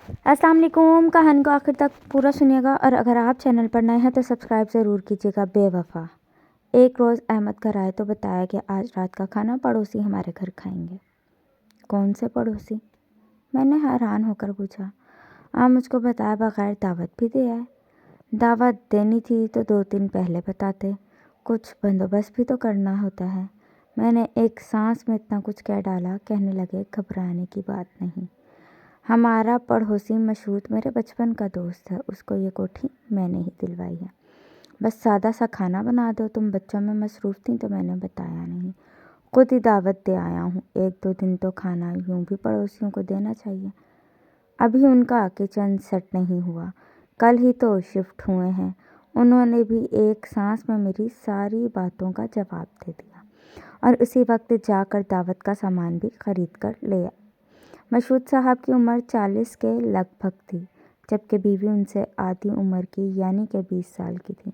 अस्सलाम वालेकुम। कहानी को आखिर तक पूरा सुनिएगा और अगर आप चैनल पर नए हैं तो सब्सक्राइब ज़रूर कीजिएगा। बेवफा। एक रोज़ अहमद घर आए तो बताया कि आज रात का खाना पड़ोसी हमारे घर खाएंगे। कौन से पड़ोसी? मैंने हैरान होकर पूछा। आप मुझको बताए बगैर दावत भी दे आए। दावत देनी थी तो 2 दिन पहले बताते, कुछ बंदोबस्त भी तो करना होता है। मैंने एक सांस में इतना कुछ कह डाला। कहने लगे, घबराने की बात नहीं। हमारा पड़ोसी मशहूद मेरे बचपन का दोस्त है। उसको ये कोठी मैंने ही दिलवाई है। बस सादा सा खाना बना दो। तुम बच्चों में मसरूफ़ थी तो मैंने बताया नहीं। खुद ही दावत दे आया हूँ। 1-2 दिन तो खाना यूँ भी पड़ोसियों को देना चाहिए। अभी उनका किचन सेट नहीं हुआ, कल ही तो शिफ्ट हुए हैं। उन्होंने भी एक सांस में मेरी सारी बातों का जवाब दे दिया और उसी वक्त जाकर दावत का सामान भी खरीद कर ले आए। मशहूद साहब की उम्र 40 के लगभग थी, जबकि बीवी उनसे आधी उम्र की यानी कि 20 साल की थी।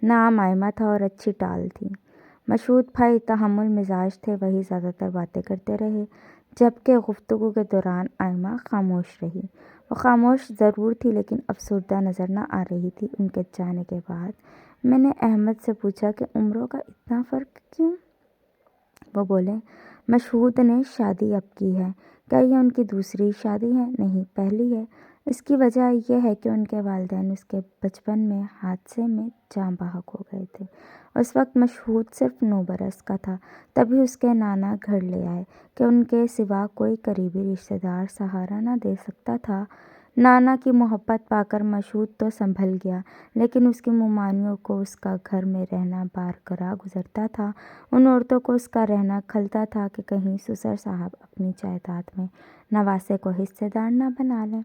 नाम आयमा था और अच्छी टाल थी। मशहूद भाई तहम्मुल मिजाज थे, वही ज़्यादातर बातें करते रहे, जबकि गुफ्तगू के दौरान आयमा खामोश रही। वो खामोश ज़रूर थी लेकिन अफसरदा नज़र न आ रही थी। उनके जाने के बाद मैंने अहमद से पूछा कि उम्रों का इतना फ़र्क क्यों? वो बोले, मशहूद ने शादी अब की है। क्या ये उनकी दूसरी शादी है? नहीं, पहली है। इसकी वजह यह है कि उनके वालिदैन उसके बचपन में हादसे में जाँ बहक हो गए थे। उस वक्त मशहूद सिर्फ 9 बरस का था। तभी उसके नाना घर ले आए कि उनके सिवा कोई करीबी रिश्तेदार सहारा न दे सकता था। नाना की मोहब्बत पाकर मशहूद तो संभल गया, लेकिन उसकी मुमानियों को उसका घर में रहना बारकरार गुजरता था। उन औरतों को उसका रहना खलता था कि कहीं ससुर साहब अपनी जायदाद में नवासे को हिस्सेदार न बना लें।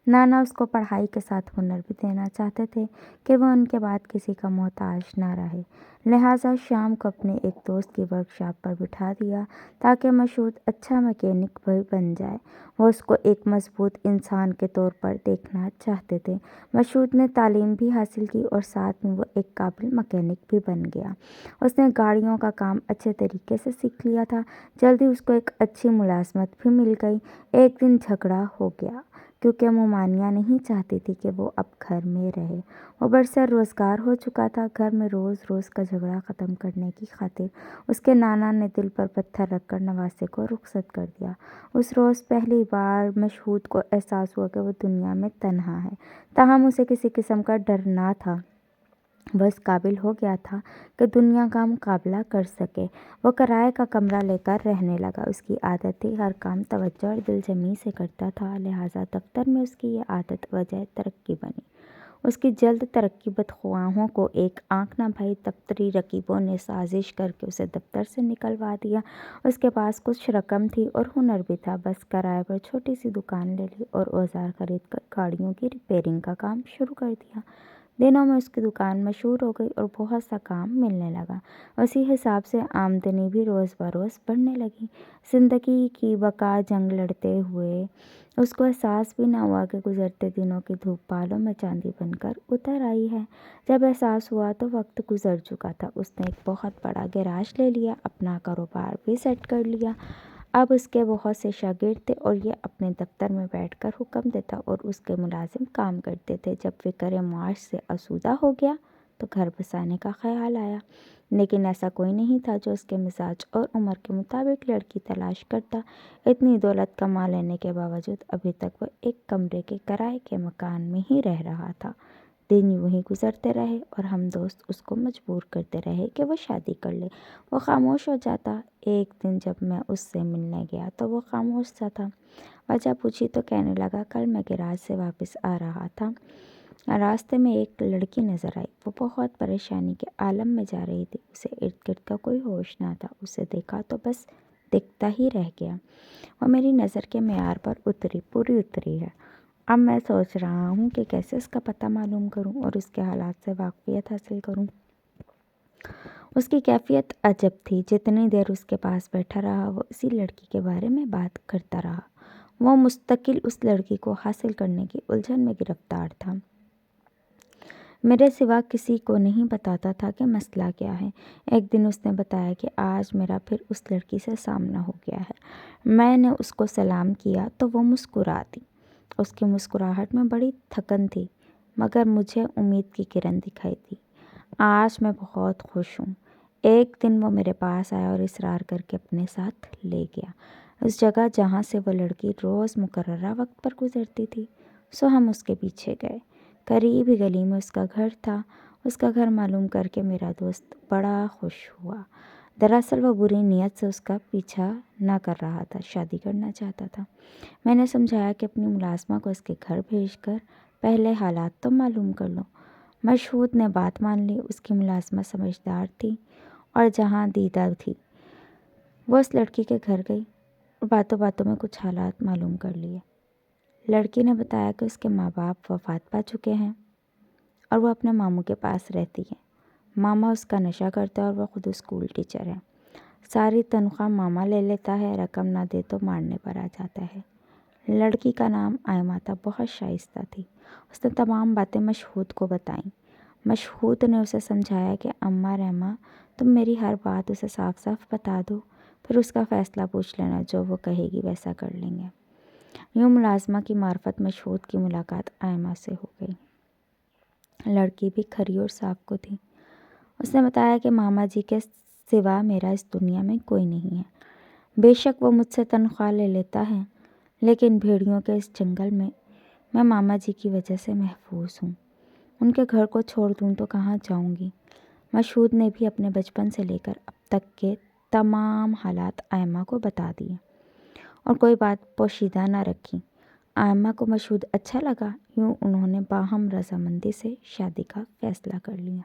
नाना उसको पढ़ाई के साथ हुनर भी देना चाहते थे कि वह उनके बाद किसी का मोहताज न रहे। लिहाजा शाम को अपने एक दोस्त की वर्कशॉप पर बिठा दिया ताकि मशहूद अच्छा मैकेनिक भी बन जाए। वो उसको एक मजबूत इंसान के तौर पर देखना चाहते थे। मशहूद ने तालीम भी हासिल की और साथ में वो एक काबिल मैकेनिक भी बन गया। उसने गाड़ियों का काम अच्छे तरीके से सीख लिया था। जल्दी उसको एक अच्छी मुलाजमत भी मिल गई। एक दिन झगड़ा हो गया क्योंकि मुमानिया नहीं चाहती थी कि वो अब घर में रहे। वो बरसर रोज़गार हो चुका था। घर में रोज़ रोज़ का झगड़ा ख़त्म करने की खातिर उसके नाना ने दिल पर पत्थर रखकर नवासे को रुखसत कर दिया। उस रोज़ पहली बार मशहूद को एहसास हुआ कि वो दुनिया में तन्हा है। ताहम उसे किसी किस्म का डर ना था। वह इस काबिल हो गया था कि दुनिया का मुकाबला कर सके। वो किराए का कमरा लेकर रहने लगा। उसकी आदत थी हर काम तवज्जो और दिलजमी से करता था, लिहाजा दफ्तर में उसकी ये आदत वजह तरक्की बनी। उसकी जल्द तरक्की बदख्वाहों को एक आंख न भाई। दफ्तरी रकीबों ने साजिश करके उसे दफ्तर से निकलवा दिया। उसके पास कुछ रकम थी और हुनर भी था। बस किराए पर छोटी सी दुकान ले ली और औजार खरीद कर गाड़ियों की रिपेयरिंग का काम शुरू कर दिया। दिनों में उसकी दुकान मशहूर हो गई और बहुत सा काम मिलने लगा। उसी हिसाब से आमदनी भी रोज़ बरोज़ बढ़ने लगी। ज़िंदगी की बका जंग लड़ते हुए उसको एहसास भी न हुआ कि गुजरते दिनों की धूप बालों में चांदी बनकर उतर आई है। जब एहसास हुआ तो वक्त गुजर चुका था। उसने एक बहुत बड़ा गैराज ले लिया, अपना कारोबार भी सेट कर लिया। अब उसके बहुत से शागिर्द थे और ये अपने दफ्तर में बैठकर हुक्म देता और उसके मुलाजिम काम करते थे। जब फ़िक्र माश से आसूदा हो गया तो घर बसाने का ख्याल आया, लेकिन ऐसा कोई नहीं था जो उसके मिजाज और उम्र के मुताबिक लड़की तलाश करता। इतनी दौलत कमा लेने के बावजूद अभी तक वह एक कमरे के किराए के मकान में ही रह रहा था। दिन यूं ही गुजरते रहे और हम दोस्त उसको मजबूर करते रहे कि वो शादी कर ले। वो खामोश हो जाता। एक दिन जब मैं उससे मिलने गया तो वो खामोश सा था। वजह पूछी तो कहने लगा, कल मैं गैराज से वापस आ रहा था, रास्ते में एक लड़की नज़र आई। वो बहुत परेशानी के आलम में जा रही थी। उसे इर्द गिर्द का कोई होश ना था। उसे देखा तो बस दिखता ही रह गया। वो मेरी नज़र के मेयार पर पूरी उतरी है। अब मैं सोच रहा हूँ कि कैसे उसका पता मालूम करूँ और उसके हालात से वाकफियत हासिल करूँ। उसकी कैफियत अजब थी। जितनी देर उसके पास बैठा रहा वो इसी लड़की के बारे में बात करता रहा। वो मुस्तकिल उस लड़की को हासिल करने की उलझन में गिरफ्तार था। मेरे सिवा किसी को नहीं बताता था कि मसला क्या है। एक दिन उसने बताया कि आज मेरा फिर उस लड़की से सामना हो गया है। मैंने उसको सलाम किया तो वो मुस्कुरा दी اس کی مسکراہٹ میں بڑی تھکن تھی، مگر مجھے امید کی کرن دکھائی دی۔ آج میں بہت خوش ہوں۔ ایک دن وہ میرے پاس آیا اور اصرار کر کے اپنے ساتھ لے گیا، اس جگہ جہاں سے وہ لڑکی روز مقررہ وقت پر گزرتی تھی۔ سو ہم اس کے پیچھے گئے۔ قریب ہی گلی میں اس کا گھر تھا۔ اس کا گھر معلوم کر کے میرا دوست بڑا خوش ہوا۔ دراصل وہ بری نیت سے اس کا پیچھا نہ کر رہا تھا، شادی کرنا چاہتا تھا۔ میں نے سمجھایا کہ اپنی ملازمہ کو اس کے گھر بھیج کر پہلے حالات تو معلوم کر لو۔ مشہود نے بات مان لی۔ اس کی ملازمہ سمجھدار تھی اور جہاں دیدہ تھی۔ وہ اس لڑکی کے گھر گئی اور باتوں باتوں میں کچھ حالات معلوم کر لیے۔ لڑکی نے بتایا کہ اس کے ماں باپ وفات پا چکے ہیں اور وہ اپنے ماموں کے پاس رہتی ہے۔ ماما اس کا نشہ کرتا ہے اور وہ خود اسکول ٹیچر ہے۔ ساری تنخواہ ماما لے لیتا ہے، رقم نہ دے تو مارنے پر آ جاتا ہے۔ لڑکی کا نام آئمہ تھا، بہت شائستہ تھی۔ اس نے تمام باتیں مشہود کو بتائیں۔ مشہود نے اسے سمجھایا کہ اماں رحمہ، تم میری ہر بات اسے صاف صاف بتا دو، پھر اس کا فیصلہ پوچھ لینا، جو وہ کہے گی ویسا کر لیں گے۔ یوں ملازمہ کی معرفت مشہود کی ملاقات آئمہ سے ہو گئی۔ لڑکی بھی کھری اور صاف کو تھی۔ اس نے بتایا کہ ماما جی کے سوا میرا اس دنیا میں کوئی نہیں ہے۔ بے شک وہ مجھ سے تنخواہ لے لیتا ہے، لیکن بھیڑیوں کے اس جنگل میں میں ماما جی کی وجہ سے محفوظ ہوں۔ ان کے گھر کو چھوڑ دوں تو کہاں جاؤں گی؟ مشہود نے بھی اپنے بچپن سے لے کر اب تک کے تمام حالات آئمہ کو بتا دیے اور کوئی بات پوشیدہ نہ رکھی۔ آئمہ کو مشہود اچھا لگا۔ یوں انہوں نے باہم رضامندی سے شادی کا فیصلہ کر لیا۔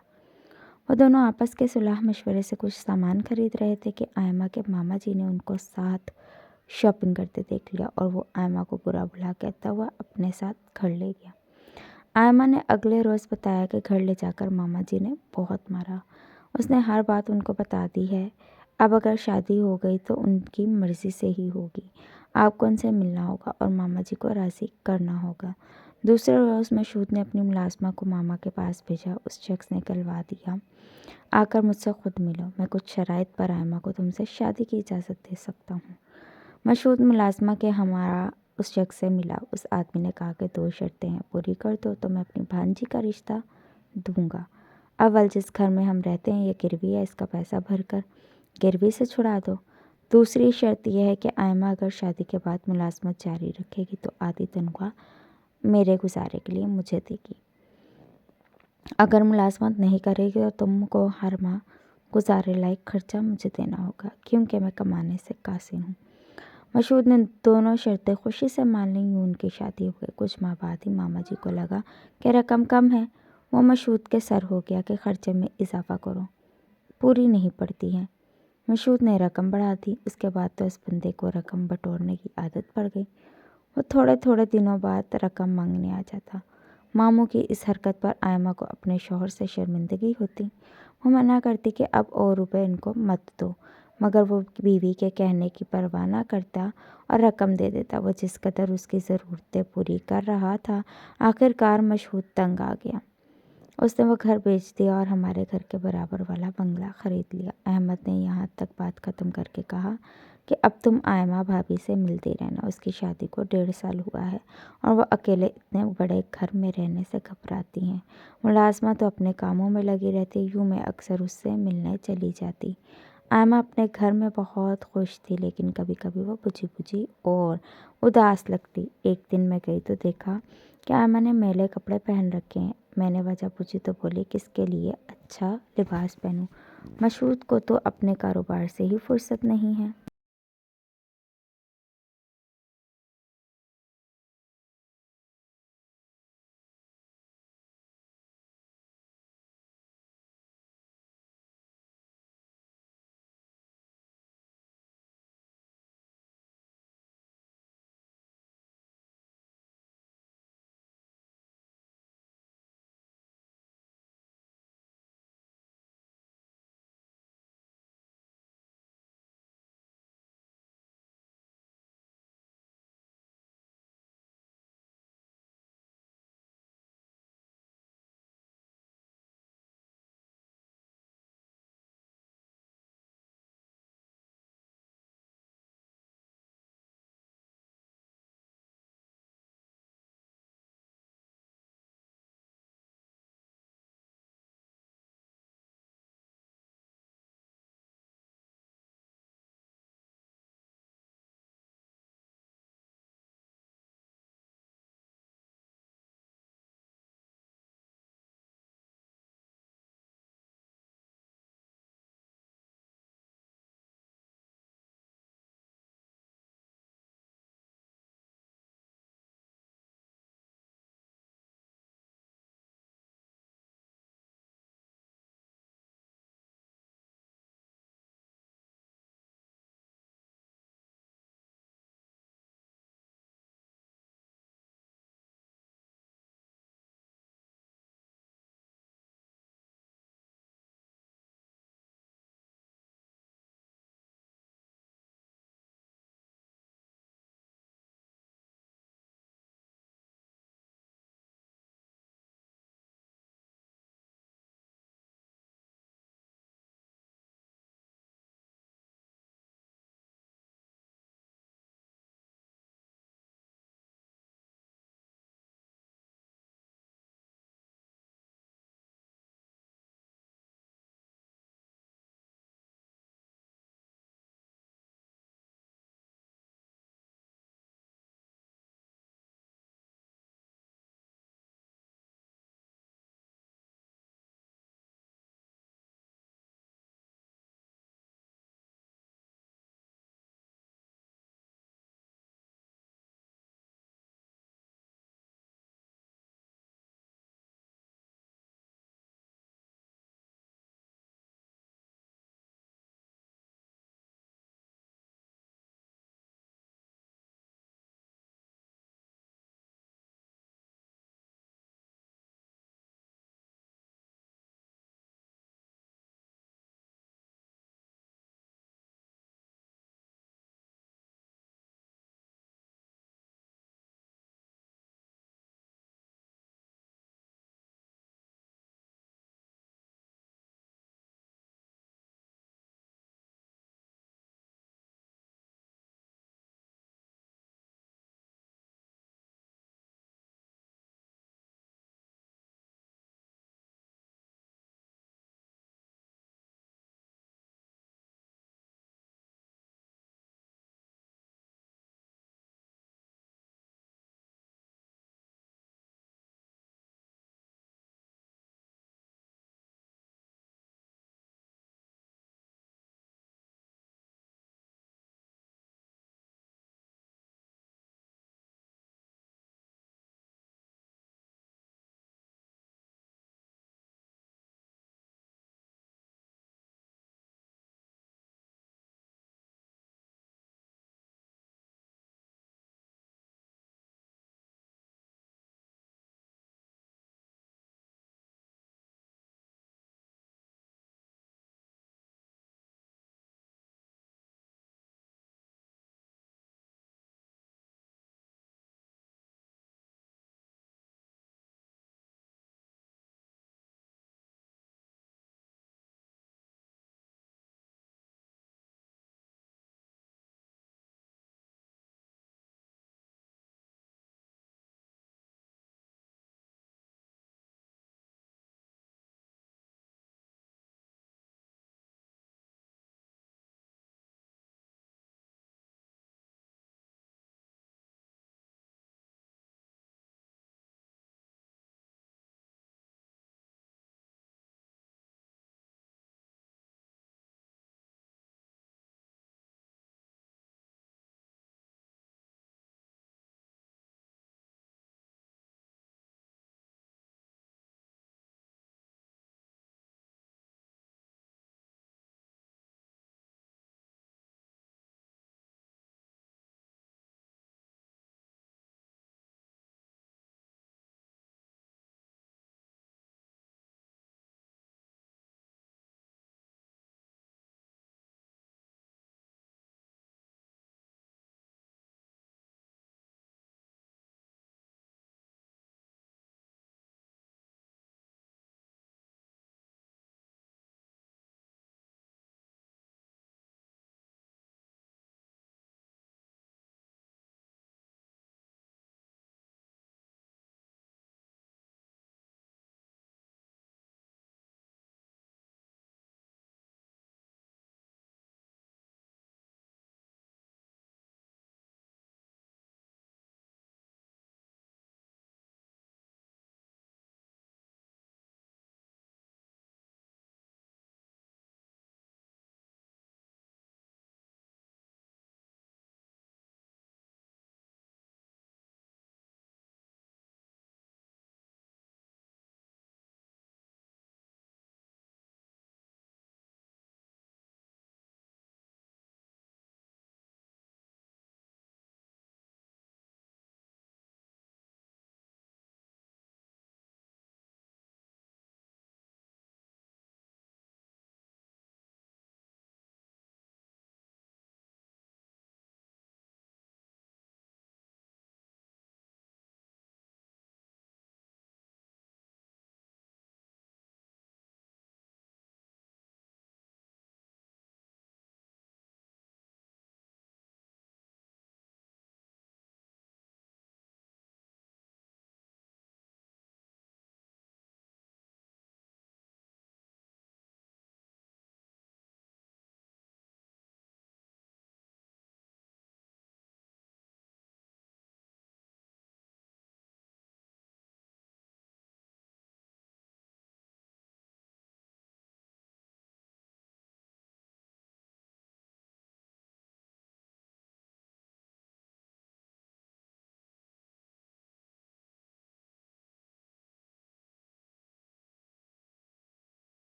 وہ دونوں آپس کے صلاح مشورے سے کچھ سامان خرید رہے تھے کہ آئمہ کے ماما جی نے ان کو ساتھ شاپنگ کرتے دیکھ لیا اور وہ آئمہ کو برا بھلا کہتا ہوا اپنے ساتھ گھر لے گیا۔ آئمہ نے اگلے روز بتایا کہ گھر لے جا کر ماما جی نے بہت مارا۔ اس نے ہر بات ان کو بتا دی ہے۔ اب اگر شادی ہو گئی تو ان کی مرضی سے ہی ہوگی۔ آپ کو ان سے ملنا ہوگا اور ماما جی کو راضی کرنا ہوگا۔ دوسرے روز مشہود نے اپنی ملازمہ کو ماما کے پاس بھیجا۔ اس شخص نے کہلوا دیا، آ کر مجھ سے خود ملو، میں کچھ شرائط پر آئمہ کو تم سے شادی کی اجازت دے سکتا ہوں۔ مشہود ملازمہ کے ہمارا اس شخص سے ملا۔ اس آدمی نے کہا کہ 2 شرطیں ہیں، پوری کر دو تو میں اپنی بھانجی کا رشتہ دوں گا۔ اول، جس گھر میں ہم رہتے ہیں یہ گروی ہے، اس کا پیسہ بھر کر گروی سے چھڑا دو۔ دوسری شرط یہ ہے کہ آئمہ اگر شادی کے بعد ملازمت جاری رکھے گی تو آدھی تنخواہ میرے گزارے کے لیے مجھے دے گی۔ اگر ملازمت نہیں کرے گی تو تم کو ہر ماہ گزارے لائق خرچہ مجھے دینا ہوگا، کیونکہ میں کمانے سے قاصر ہوں۔ مشہود نے دونوں شرطیں خوشی سے مان لیں۔ یوں ان کی شادی ہو گئی۔ کچھ ماہ بعد ہی ماما جی کو لگا کہ رقم کم ہے۔ وہ مشہود کے سر ہو گیا کہ خرچے میں اضافہ کرو، پوری نہیں پڑتی ہے۔ مشہود نے رقم بڑھا دی۔ اس کے بعد تو اس بندے کو رقم بٹورنے کی عادت پڑ گئی۔ وہ تھوڑے تھوڑے دنوں بعد رقم مانگنے آ جاتا۔ ماموں کی اس حرکت پر آئمہ کو اپنے شوہر سے شرمندگی ہوتی۔ وہ منع کرتی کہ اب اور روپے ان کو مت دو، مگر وہ بیوی کے کہنے کی پرواہ نہ کرتا اور رقم دے دیتا۔ وہ جس قدر اس کی ضرورتیں پوری کر رہا تھا، آخر کار مشہود تنگ آ گیا۔ اس نے وہ گھر بیچ دیا اور ہمارے گھر کے برابر والا بنگلہ خرید لیا۔ احمد نے یہاں تک بات ختم کر کے کہا کہ اب تم آئمہ بھابھی سے ملتی رہنا۔ اس کی شادی کو 1.5 سال ہوا ہے اور وہ اکیلے اتنے بڑے گھر میں رہنے سے گھبراتی ہیں۔ ملازمہ تو اپنے کاموں میں لگی رہتی۔ یوں میں اکثر اس سے ملنے چلی جاتی۔ آئمہ اپنے گھر میں بہت خوش تھی، لیکن کبھی کبھی وہ بجھی بجھی اور اداس لگتی۔ ایک دن میں گئی تو دیکھا کہ آئمہ نے میلے کپڑے پہن رکھے ہیں۔ میں نے وجہ پوچھی تو بولی، کس کے لیے اچھا لباس پہنوں؟ مشہود کو تو اپنے کاروبار سے ہی فرصت نہیں ہے۔